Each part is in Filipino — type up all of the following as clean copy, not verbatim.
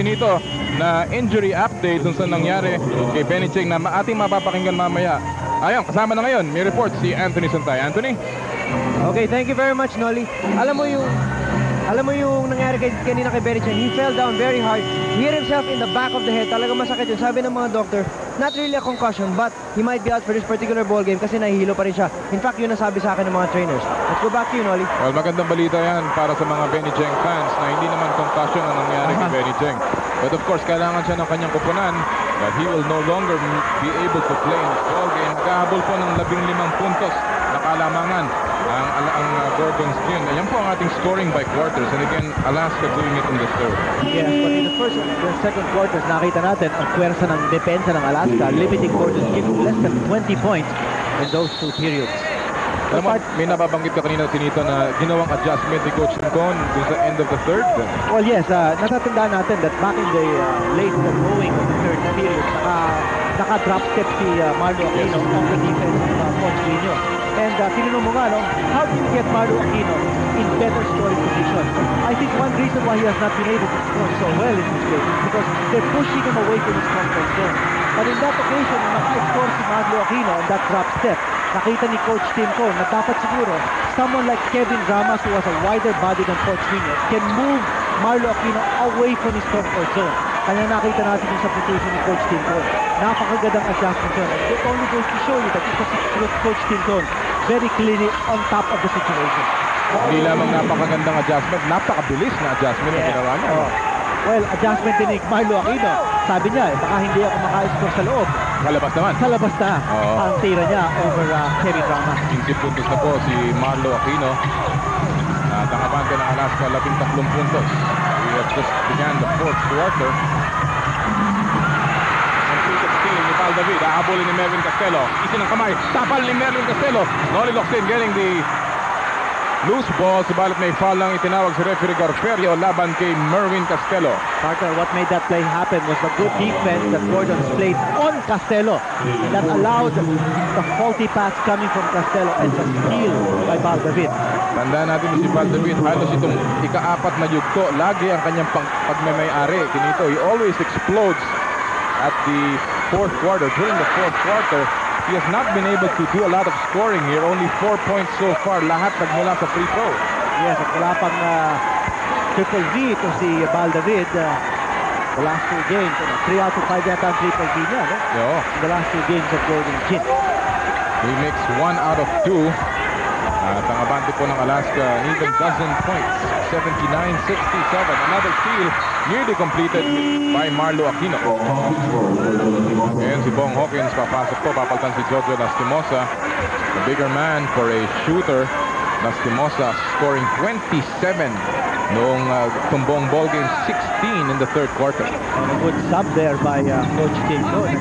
Kinito na injury update dun sa nangyari kay Benny Cheng na ating mapapakinggan mamaya. Ayun, kasama na ngayon, may report si Anthony Santay. Anthony? Okay, thank you very much, Nolly. Alam mo yung nangyari kanina kay Benny Cheng, he fell down very hard. He hit himself in the back of the head. Talagang masakit yun. Sabi ng mga doctor, not really a concussion, but he might be out for this particular ball game kasi nahihilo pa rin siya. In fact, yun ang sabi sa akin ng mga trainers. Let's go back to you, Nolly. Well, magandang balita yan para sa mga Benny Cheng fans na hindi naman concussion ang nangyari kay Benny Cheng. But of course, kailangan siya ng kanyang kupunan that he will no longer be able to play in this ball game. Nagkahabol po ng 15 puntos na kalamangan ang Gordon's Gin. Ayan po ang ating scoring by quarters. And again, Alaska doing it in the third. Yes, but in the first and second quarters, nakita natin ang pwersa ng depensa ng Alaska, limiting Gordon's Gin to less than 20 points in those two periods. Alam mo, may nababanggit ka kanina, Tinito, na ginawang adjustment ni Coach Tincon dun sa end of the third. Well, yes, natatandaan natin that back in the late going of the third period, naka-drop step si Marlo Aquino on the defense of Coach Lino. And tinanong mo nga, no, how do you get Marlo Aquino in better scoring position? I think one reason why he has not been able to score so well in this game is because they're pushing him away from his comfort zone. But in that occasion, naka-score si Marlo Aquino on that drop step. Nakita ni Coach Tincon na dapat siguro someone like Kevin Ramas, who has a wider body than Coach Lino, can move Marlo Aquino away from his comfort zone. Kaya nakita natin yung substitution ni Coach Tincon. Napakagandang adjustment yun. It only goes to show you that Coach Tincon very clearly on top of the situation. Hindi lamang napakagandang adjustment, napakabilis na adjustment na ginawa niya. Well, adjustment din ni Marlo Aquino. Sabi niya, baka hindi ako maka-score sa loob. Kalabas naman. Kalabas na ang tira niya over Kevin Ramas. 15 puntos na po si Marlo Aquino. At ang abante ng Alaska, 13 puntos. We have just began the fourth quarter. Ang cricket steal ni Val David. Ahabulin ni Merwin Castelo. Isin ang kamay. Tapal ni Merwin Castelo. Nolly Locsin getting the loose ball. Subalit may foul lang itinawag si referee Garferio laban kay Merwin Castelo. Partner, what made that play happen was the good defense that Gordon played on Castelo. That allowed the faulty pass coming from Castelo and the steal by Val David. Tandaan natin si Val David, halos itong ika-4 na yugto. Lagi ang kanyang pagmamay-ari. Kinito, he always explodes at the fourth quarter. During the fourth quarter, he has not been able to do a lot of scoring here. Only 4 points so far. Lahat nagmula sa free throw. Yes, at wala pang triple V ito si Val David. The last two games, 3 out of 5 yata ang triple V niya, no? Yeah. The last two games of Gordon Gin. He makes 1 out of 2. At ang abante po ng Alaska, even dozen points. 79-67. Another steal nearly completed by Marlo Aquino. Ngayon si Bong Hawkins papasok po. Papaltan si Jojo Lastimosa. The bigger man for a shooter. Lastimosa scoring 27 noong tumbong ball game, 16 in the third quarter. A good sub there by Coach Tincon.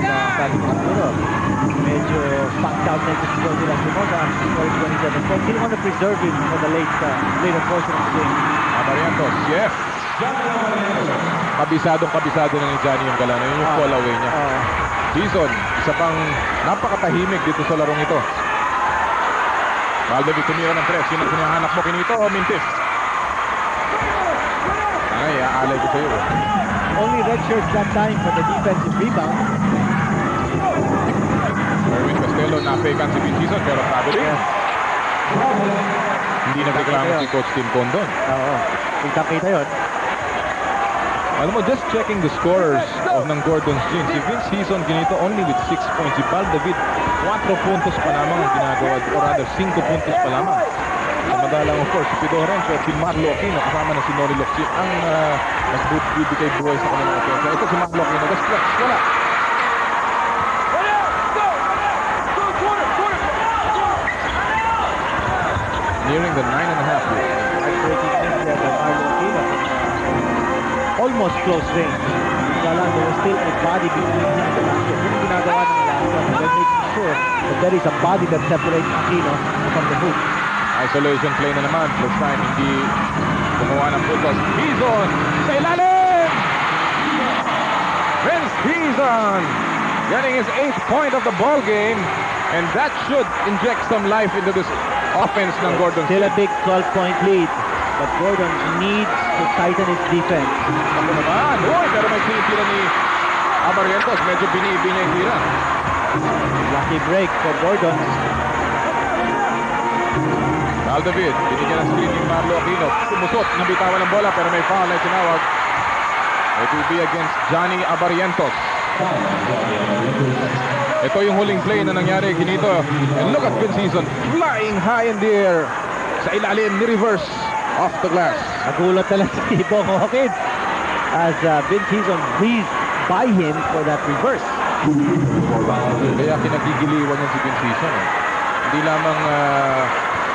Medyo packed out na ito si Jojo Lastimosa. Scoring 27 points. Didn't want to preserve him for the later portion of the game. Amarientos, yes. Kabisado na ni Johnny yung galano. Yun yung fall away niya. Season, isa pang napakatahimik dito sa larong ito. Valdavid tumira ng press. Yun ang sinahanap mo, Kinito o Mintis? Ay, aalay ko sa'yo. Only red shirt that time for the defensive rebound. Merwin Castelo na-fakean si Vincenzo pero probably hindi nagreklamo si Coach Tincon doon. Oo, kita yun. Alam mo, just checking the scorers of ng Gordon's Gin. Si Vince Season Ginito only with 6 points. Si Val David, 4 puntos pa lamang ang ginagawa. Or rather, 5 puntos pa lamang. Madalang of course, si Pido Renzo at si Marlo Aquino. Kasama na si Nolly Locsin. Ang nagbibigay buhay sa kanilang offense. Ito si Marlo Aquino. Just flex. Wala. Nearing the 9.5 years. Almost close range. Kala there was still a body between him and the basket. Yun yung ginagawa ng Alaska. They're making sure that there is a body that separates Aquino from the hoop. Isolation play na naman. This time hindi gumawa ng football. Hizon sa ilalim! Vince Hizon getting his 8th point of the ball game, and that should inject some life into this offense ng Gordon. Still a big 12-point lead. but Gordon needs to tighten his defense. Ako naman. Uy, pero may sinitira ni Abarrientos. Medyo biniibi niya yung tira. Lucky break for Gordon. Valdavid, binigyan ng screen ni Marlo Aquino. Sumusot, nabitawan ng bola pero may foul na tinawag. It will be against Johnny Abarrientos. Ito yung huling play na nangyari kinito. And look at Vince Season flying high in the air. Sa ilalim ni reverse off the glass. Nagulat na lang si Bong Hawkins as Vince Season breezed by him for that reverse. Kaya kinagigiliwan niya si Vince Season. Hindi lamang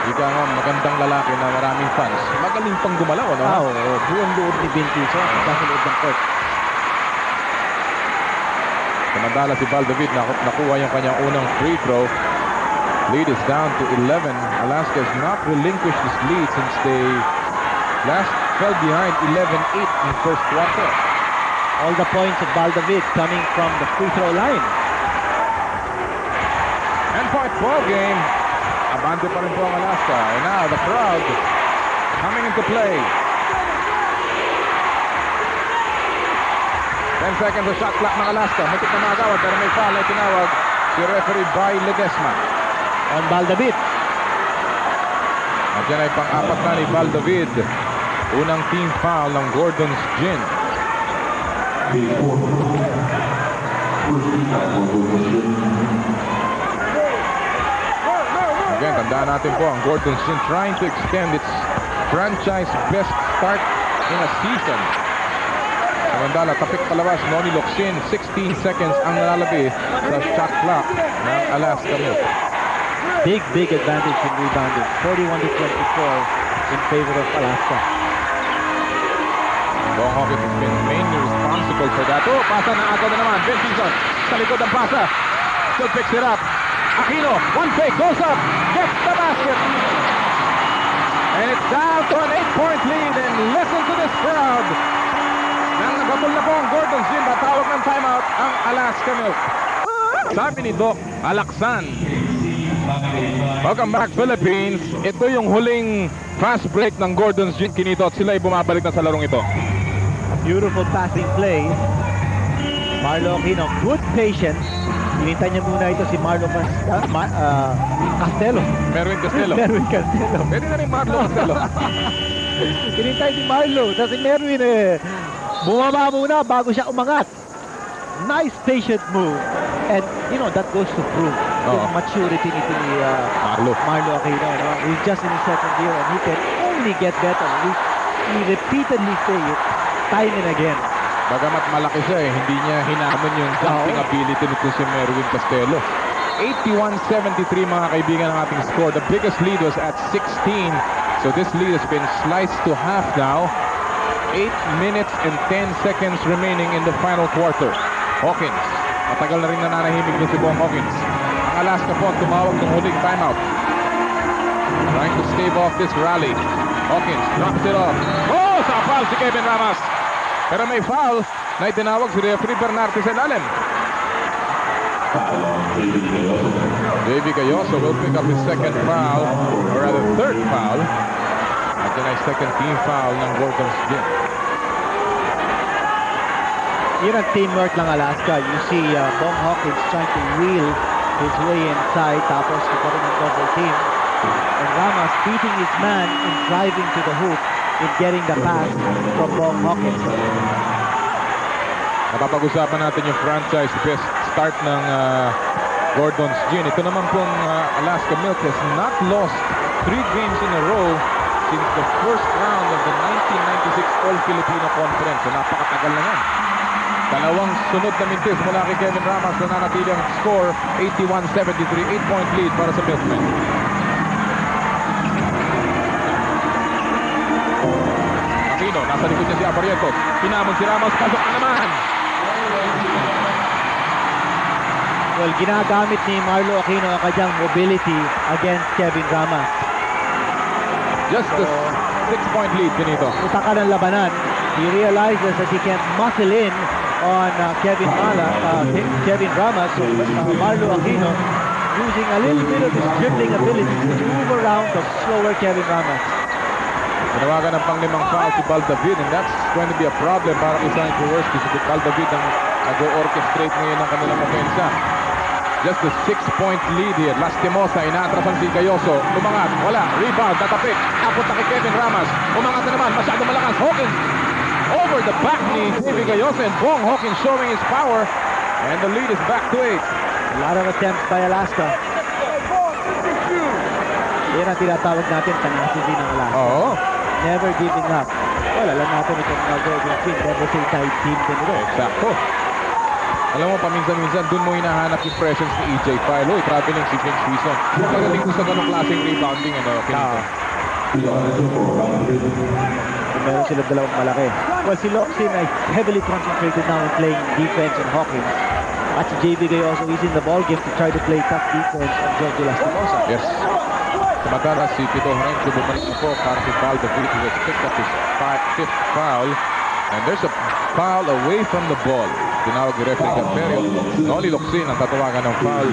ika nga magandang lalaki na maraming fans. Magaling pang gumalaw, ano? Buong loob ni Vince Season sa loob ng court. Samantala si Valdavid nakuha yung kanyang unang free throw. Lead is down to 11. Alaska has not relinquished this lead since they last fell behind 11-8 in the first quarter. All the points of Valdavid coming from the free throw line. 10-point ball game. Abante pa rin po ang Alaska. And now the crowd coming into play. 10 seconds of shot clock ng Alaska. Muntik na magawad pero may foul na tinawag si referee by Ledesma. On Valdavid. At yan ay pang-apat na ni Valdavid. Unang team foul ng Gordon's Gin. Again, tandaan natin po ang Gordon's Gin trying to extend its franchise best start in a season. Samantala, tapik palabas, Noni Locsin, 16 seconds ang nalalabi sa shot clock ng Alaska Milk. Big advantage in rebounding. 41-24 in favor of Alaska. Bong Hawkins has been mainly responsible for that. Oh, pasa na agad na naman. Vince Season, sa likod ang pasa. Still picks it up. Aquino, one fake, goes up, gets the basket. And it's down to an 8-point lead. And listen to this crowd. Nang nagabol na po ang Gordon's Gin, batawag ng timeout ang Alaska Milk. Sabi ni Doc Alaksan, welcome back Philippines. Ito yung huling fast break ng Gordon's Gin kinito at sila ay bumabalik na sa larong ito. Beautiful passing play. Marlo Aquino, good patience. Hinintay niya muna ito si Marlo Castelo. Merwin Castelo. Merwin Castelo. Pwede na rin Marlo Castelo. Hinintay si Marlo. Tapos si Merwin bumaba muna bago siya umangat. Nice patient move. And, you know, that goes to prove the maturity ni Marlo Aquino. He's just in his second year and he can only get better. He repeatedly say it time and again. Bagamat malaki siya hindi niya hinamon yung jumping ability nito si Merwin Castelo. 81-73 mga kaibigan ang ating score. The biggest lead was at 16. So this lead has been sliced to half now. 8 minutes and 10 seconds remaining in the final quarter. Hawkins. Matagal na rin nananahimik din si Bong Hawkins. Ang Alaska po tumawag ng huling timeout. Trying to stave off this rally. Hawkins drops it off. Oh! Sa foul si Kevin Ramos. Pero may foul na itinawag si referee Bernardo sa ilalim. Davey Gayoso will pick up his second foul, or rather third foul. At yan ay second team foul ng Gordon's Gin. Yun ang teamwork ng Alaska. You see Bong Hawkins trying to wheel his way inside, tapos ikaroon ng double team. And Ramos beating his man in driving to the hoop in getting the pass from Bong Hawkins. Napapag-usapan natin yung franchise best start ng Gordon's Gin. Ito naman pong Alaska Milk has not lost 3 games in a row since the first round of the 1996 All-Filipino Conference. So napakatagal na yan. Dalawang sunod na mintis mula kay Kevin Ramos na nanatili ang score 81-73, 8-point lead para sa Milkmen. Aquino, nasa likod niya si Abarrientos. Pinamon si Ramos, pasok na naman. Well, ginagamit ni Marlo Aquino ang kanyang mobility against Kevin Ramos. Just a 6-point lead ganito. Utaka ng labanan. He realizes that he can't muscle in on Kevin Ramos. So Marlo Aquino using a little bit of his dribbling ability to move around the slower Kevin Ramos. Tinawagan ng pang-limang foul si Val David, and that's going to be a problem para kay San Jaworski. Si Val David ang nag-orchestrate ngayon ng kanilang ofensa. Just a 6-point lead here. Lastimosa, inaatrasan si Gayoso. Umangat, wala. Rebound, tatapik. Napunta kay Kevin Ramas. Umangat na naman, masyado malakas. Hawkins over the back ni Davey Gayoso, and Bong Hawkins showing his power. And the lead is back to 8. A lot of attempts by Alaska. Yan ang tinatawag natin, tenacity ng Alaska. Oo. Never giving up. Well, alam natin itong Golden Team, never say tied team din ito. Exacto. Alam mo, paminsan-minsan, dun mo hinahanap yung presence ni EJ Filo. Traveling si Vince Wilson. Pagdating ko sa ganong klaseng rebounding, Pinito. Meron sila dalawang malaki. Well, si Locsin ay heavily concentrated now in playing defense on Hawkins. At si JB Gayoso is in the ballgame to try to play tough defense on Giorgio Lastimosa. Yes. Samantala si Tito Horenzo bumalik na po para si Val David, who has picked up his 5th foul. And there's a foul away from the ball. Tinawag ni referee Camperio. Noli Locsin ang tatawagan ng foul.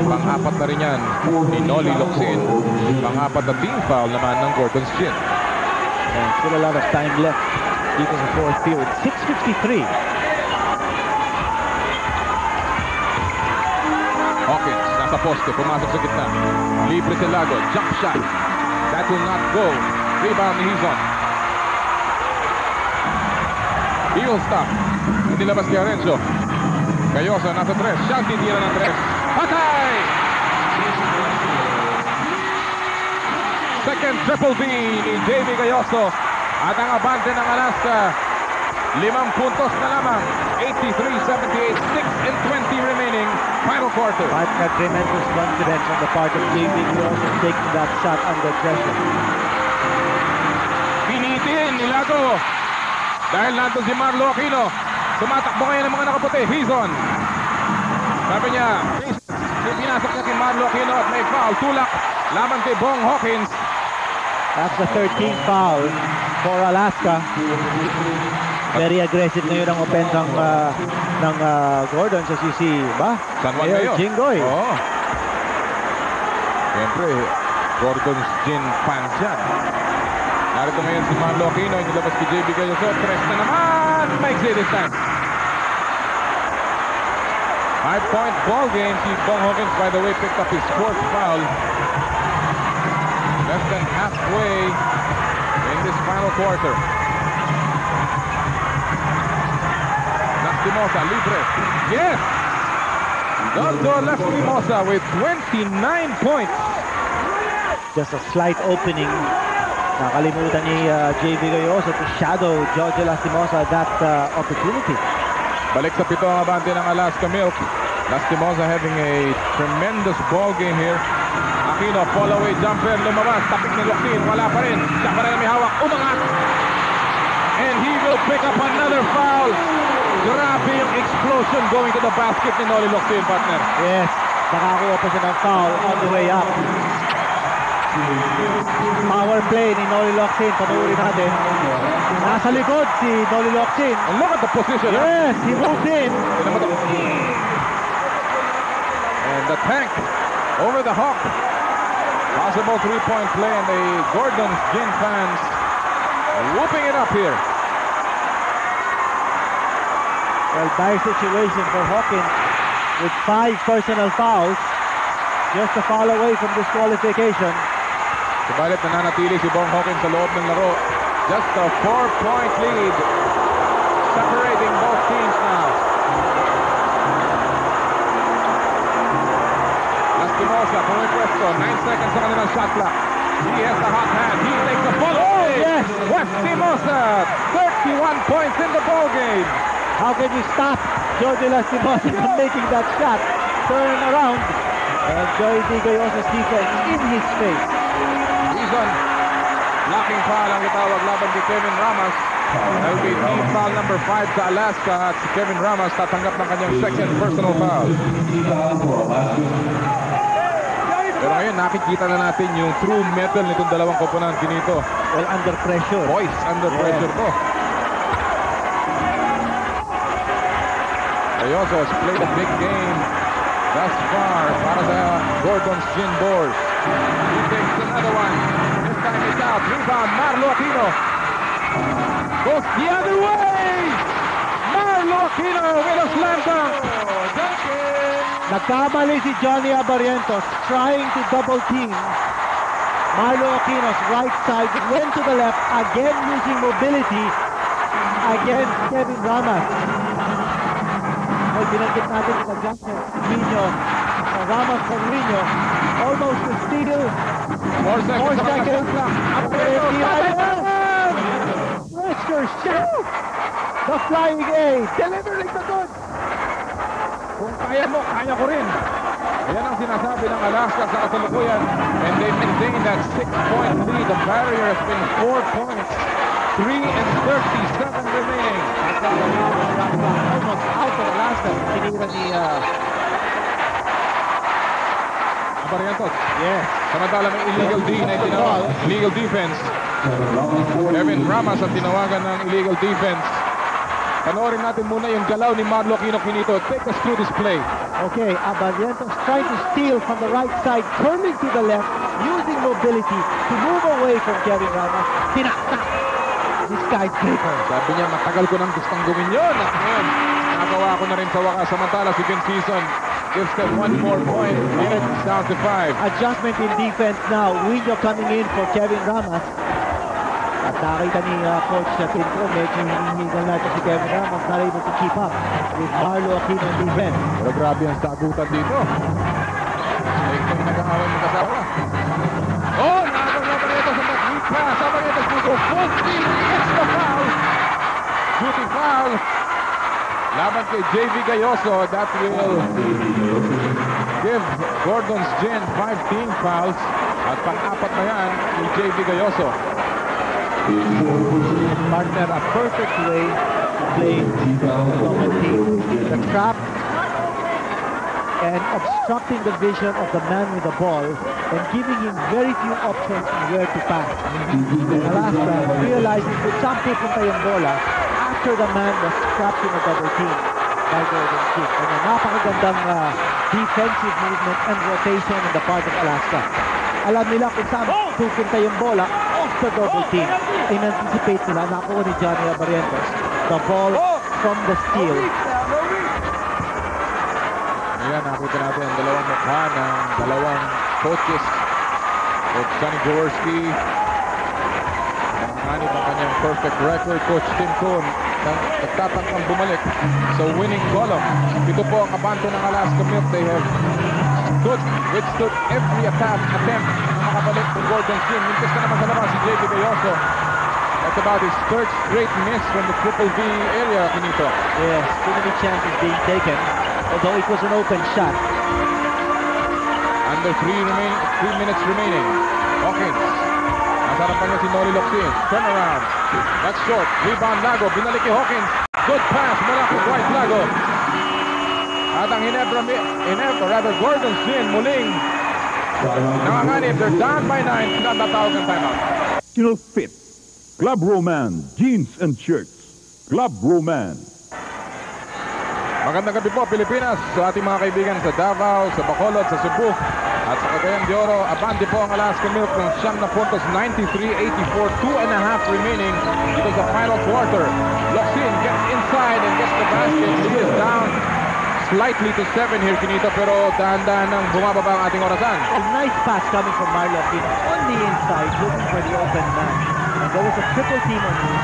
Pang-apat na rin yan ni Noli Locsin. Pang-apat na team foul naman ng Gordon Chin. And still a lot of time left dito sa fourth period. 6:53. Hawkins, nasa poste, pumasok sa gitna. Libre si Lago, jump shot. That will not go. Rebound ni Hizon. Eagle stop. Hindi labas kay Arenzo. Gayoso, nasa 3. Shot, titira ng 3. Patay! Second triple B ni Davey Gayoso. At ang abante ng Alaska, 5 puntos na lamang. 83-78, 6:20 remaining, final quarter. But got tremendous confidence on the part of JB Gayoso taking that shot under pressure. Pinitin ni Lago. Dahil nandun si Marlo Aquino. Tumatakbo ngayon ng mga nakaputi. Hizon. Sabi niya, pinasok niya kay Marlo Aquino at may foul. Tulak laban kay Bong Hawkins. That's the 13th foul for Alaska. Very aggressive ngayon ang opensang ng Gordon sa CC. San Juan ngayon. Jinggoy. Oo. Siyempre, Gordon's gin fans yan. Narito ngayon si Marlo Aquino. Inilabas kay JB Gayoso. Tres na naman. Maiksi distance. 5-point ball game. Si Bong Hawkins, by the way, picked up his 4th foul. Less than halfway in this final quarter. Lastimosa, libre. Yes! Dr. Lastimosa with 29 points. Just a slight opening. Nakalimutan ni JB Gayoso to shadow Giorgio Lastimosa that opportunity. Balik sa 7 ang abante ng Alaska Milk. Lastimosa having a tremendous ball game here. Aquino, fall away jumper, lumabas, tapik ni Locsin, wala pa rin. Siya pa rin may hawak, umangat. And he will pick up another foul. Grabe yung explosion going to the basket ni Noli Locsin, partner. Yes, nakakuha pa siya ng foul on the way up. Power play ni Noli Locsin, panuorin natin. Nasa likod si Noli Locsin. And look at the position. Yes, he moved in. And the tank over the hawk. Possible 3-point play, and the Gordon's Gin fans whooping it up here. Well, dire situation for Hawkins with 5 personal fouls. Just a foul away from disqualification. Subalit nananatili si Bong Hawkins sa loob ng laro. Just a 4-point lead separating both teams now. Lastimosa, pumipwesto, 9 seconds sa kanilang shot clock. He has the hot hand. He takes the follow. Oh, yes! Lastimosa, 31 points in the ball game. How can you stop Giorgio Lastimosa from making that shot? Turn around. And JB Gayoso's defense in his face. Reason, blocking foul ang itawag laban kay Kevin Ramas. That will be team foul number 5 sa Alaska. At si Kevin Ramas tatanggap ng kanyang second personal foul. Pero ngayon nakikita na natin yung true metal nitong dalawang koponante nito. Well, under pressure. Boys, under pressure to. Gayoso has played a big game thus far para sa Gordon's Gin Boars. He takes another one. This time time is out. Rebound, Marlo Aquino. Goes the other way. Marlo Aquino with a slam dunk. Nagkamali si Johnny Abarrientos trying to double team. Marlo Aquino's right side went to the left, again using mobility against Kevin Ramos. Well, binanggit natin sa adjustment. Rino, Ramos from Rino, almost to steal. 4 seconds. 4 seconds lang. Wester shot. The flying A, delivering the goods. Kung kaya mo, kaya ko rin. Ayan ang sinasabi ng Alaska sa kasalukuyan. And they maintain that 6-point lead. The barrier has been 4 points. 3:37 remaining. Almost out of Alaska. Tinira ni Abarrientos. yes. Samantala may illegal D na itinawag. Illegal defense. Kevin Ramos ang tinawagan ng illegal defense. Panoorin natin muna yung galaw ni Marlo Aquino Quinito. Take us through this play. Okay, Abarrientos trying to steal from the right side, turning to the left, using mobility to move away from Kevin Ramos. Tinaktak! This skyscraper. Sabi niya, matagal ko nang gustong gawin yun. At ngayon, nagawa ko na rin sa wakas. Samantala si Ben Season gives them 1 more point. Minutes down to 5. Adjustment in defense now. Winyo coming in for Kevin Ramos. At nakita ni Coach Tinko, medyo hinihingal natin si Kevin Ramos, not able to keep up with Marlo Aquino in defense. Pero grabe ang sagutan dito. Ito yung nag-aaway ng kasama. Oh, nakagawa ito sa weak pass. Abarrientos puso. Full speed. It's the foul. Shooting foul. Laban kay JV Galloso. That will give Gordon's Gin 5 team fouls. At pang-apat na yan ni JV Galloso. Partner, a perfect way to play double team. The trap and obstructing the vision of the man with the ball and giving him very few options on where to pass. And Alaska realizing kung saan pupunta yung bola after the man was trapped in a double team by Gordon Kidd. And a napakagandang defensive movement and rotation on the part of Alaska. Alam nila kung saan pupunta yung bola off the double team. In-anticipate nila, nakuha ni Johnny Abarrientos the ball from the steal. Ayan, nakita natin ang dalawang mukha ng dalawang coaches. Coach Sonny Jaworski, nanganib ang kanyang perfect record. Coach Tim Cohn, nagtatangkang bumalik sa winning column. Ito po ang abante ng Alaska Milk. They have withstood every attempt na makabalik ng Gordon Gin. Mintis na naman sa labas si JV Galloso. That's about his third straight miss from the triple V area, Quinito. Yes, too many chances being taken, although it was an open shot. Under 3 minutes remaining. Hawkins. Nasa harapan niya si Noli Locsin. Turn around. That's short. Rebound Lago. Binalik kay Hawkins. Good pass mula kay Dwight Lago. At ang Gordon Gin muling nanganganib. They're down by 9. Natatawag ng timeout. Still fit. Club Roman, jeans and shirts. Club Roman. Magandang gabi po, Pilipinas, sa ating mga kaibigan sa Davao, sa Bacolod, sa Cebu, at sa Cagayan de Oro. Abante po ang Alaska Milk ng 9 na puntos, 93-84, 2.5 remaining dito sa final quarter. Locsin gets inside and gets the basket. He is down slightly to 7 here, Quinito, pero dahan-dahan nang bumababa ang ating orasan. A nice pass coming from Marlo Aquino on the inside, looking for the open man. And there was a triple team on him.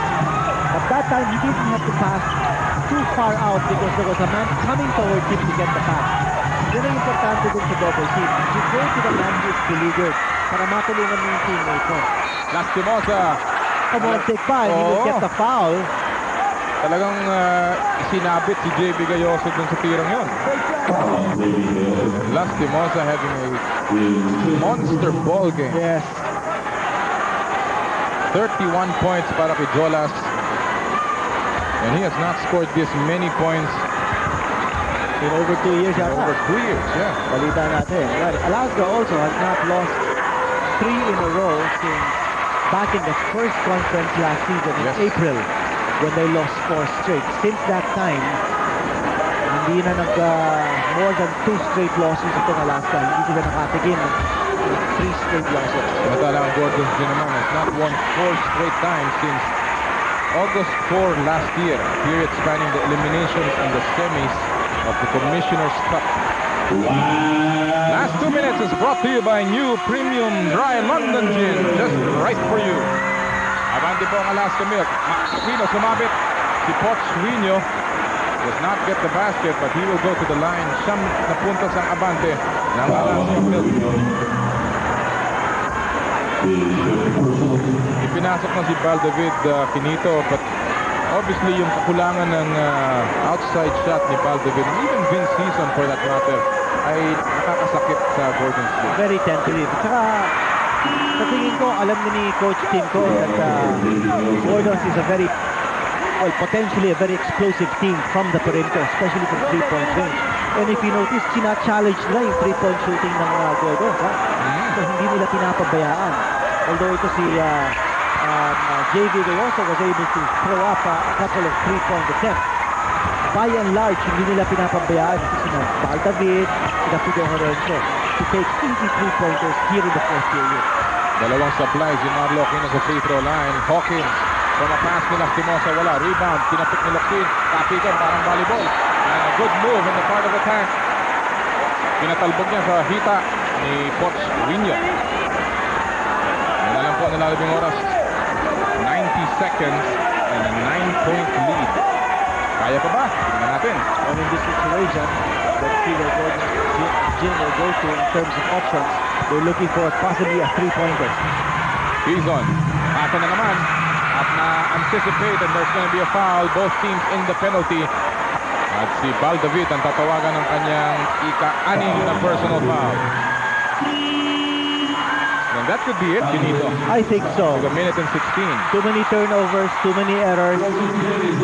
At that time, he didn't have to pass too far out because there was a man coming towards him to get the pass. Yun ang importante dun sa double team. You go to the man who is beleaguered para matulungan mo yung teammate mo. Lastimosa. Come on, take by. He will get the foul. Talagang isinabit si JV Galloso dun sa tirang yun. Lastimosa having a monster ball game. Yes. 31 points para kay Jolas. And he has not scored this many points In over 2 years. over 2 years. Yeah. Balita natin. Well, Alaska also has not lost 3 in a row since back in the first conference last season in Yes. April when they lost 4 straight. Since that time, hindi na more than 2 straight losses itong Alaska. Hindi sila nakatigin 3 straight losses. Samantala ang Gordons din naman has not won 4 straight times since August 4 last year, a period spanning the eliminations and the semis of the Commissioner's Cup. Last 2 minutes is brought to you by new premium dry London gin, just right for you. Abante po ang Alaska Milk. Max Aquino sumabit. Si Poch Suino does not get the basket, but he will go to the line. Siyam na puntos ang abante ng Alaska Milk. Ipinasok na si Baldavid Quinito, but obviously yung kakulangan ng outside shot ni Baldavid, even Vince Season for that matter, ay nakakasakit sa Gordon Smith. Very tentative. Tsaka, sa tingin ko, alam ni Coach Timko that Gordons is a very, well, potentially a very explosive team from the perimeter, especially from 3-point range. And if you notice, sina-challenge nila yung 3-point shooting ng Gordons. So, hindi nila pinapabayaan. Although ito si J.V. also was able to throw up a couple of 3-point attempts. By and large, hindi nila pinapabayaan ito sina Baldavid, sina Fidel Lorenzo to take 83-pointers here in the fourth period. Dalawang supplies si Marlo Aquino sa free throw line. Hawkins from a pass ni Lastimosa, wala. Rebound, pinapit ni Locsin. Kapitan, parang volleyball. And a good move in the part of attack. Pinatalbog niya sa hita ni Poch Suino. Yan na lang po nilalabing oras. 90 seconds and a 9-point lead. Kaya pa ba? Tingnan natin. And in this situation, let's see where Jim will go to in terms of options. They're looking for possibly a 3-pointer. Quezon, pasa na naman at na-anticipate and there's going to be a foul. Both teams in the penalty. At si Baldavid ang tatawagan ng kanyang ika-anim na personal foul. And that could be it, Benito. I think so. With a minute and 16. Too many turnovers, too many errors.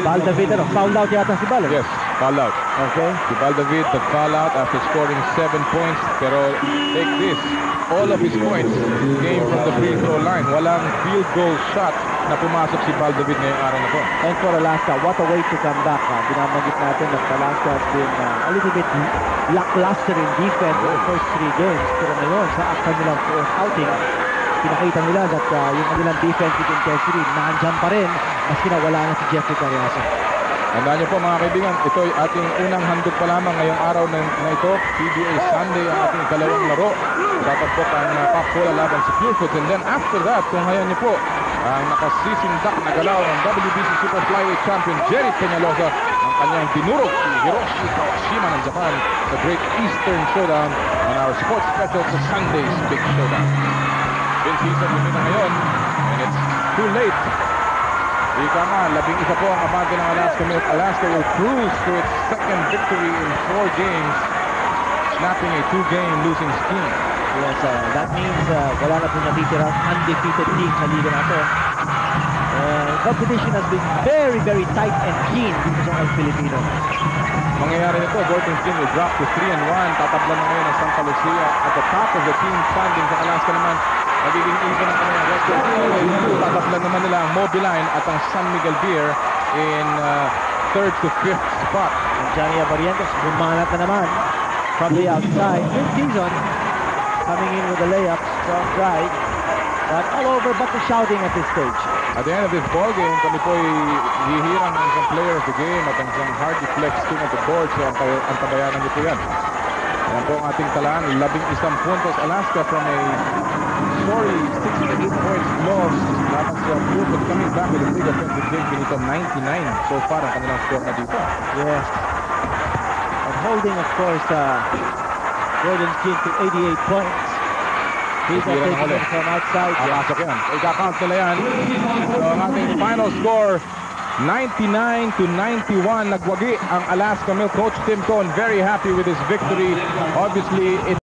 Baldavid, foul out yata si Bal. Yes, foul out. Okay. Si Baldavid, the foul out after scoring 7 points. Pero take this, all of his points came from the free throw line. Walang field goal shot na pumasok si Baldavid ngayong araw na po. And for Alaska, what a way to come back. Binabanggit natin that Alaska has been a little bit lackluster in defense in the first 3 games. Pero ngayon, sa kanilang fourth outing, pinakita nila that yung kanilang defensive intensity nandiyan pa rin maski na wala na si Jeffrey Carriazo. Tandaan niyo po mga kaibigan, ito ay ating unang handog pa lamang ngayong araw na ito. PBA Sunday ang ating kalawang laro. Tatagpok ang Pacola laban sa Purefoods. And then after that, kung ngayon niyo po, ang nakasisindak na galaw ng WBC Super Flyweight Champion Jerry Peñalosa, ang kanyang dinurog si Hiroshi Kawashima ng Japan sa Great Eastern Showdown on our sports special sa Sunday's Big Showdown. Vince Season lumita ngayon, and it's too late. Ika nga, 11 po ang abante ng Alaska Milk. Alaska will cruise to its second victory in 4 games, snapping a 2-game losing streak. Yes, that means wala na pong natitirang undefeated team sa liga na ito. Competition has been very, very tight and keen dito sa mga Filipino. Mangyayari nito, Gordon's team will drop to 3-1. Tatablan na ngayon ng Santa Lucia at the top of the team standing sa Alaska naman. Magiging even ang kanyang record. Tatablan naman nila ang Mobiline at ang San Miguel Beer in 3rd to 5th spot. And Johnny Abarientos bumanat na naman from the outside. Good season. Coming in with the layup, strong drive. But all over but the shouting at this stage. At the end of this ball game, kami po ay hihirang ng isang player of the game at ang isang hard deflex team at the board. So ang tabayanan niyo po yan. Yan po ang ating talaan. 11 puntos Alaska from a sorry 68 points loss. Laban sa Purefoods coming back with a big offensive game. Pinito 99 so far ang kanilang score na dito. Yes. And holding of course Gordon's team to 88 points. He's not taking it from outside. Pasok yan. Ika-count nila yan. So ang ating final score 99-91. Nagwagi ang Alaska Milk. Coach Tim Cohn very happy with his victory. Obviously,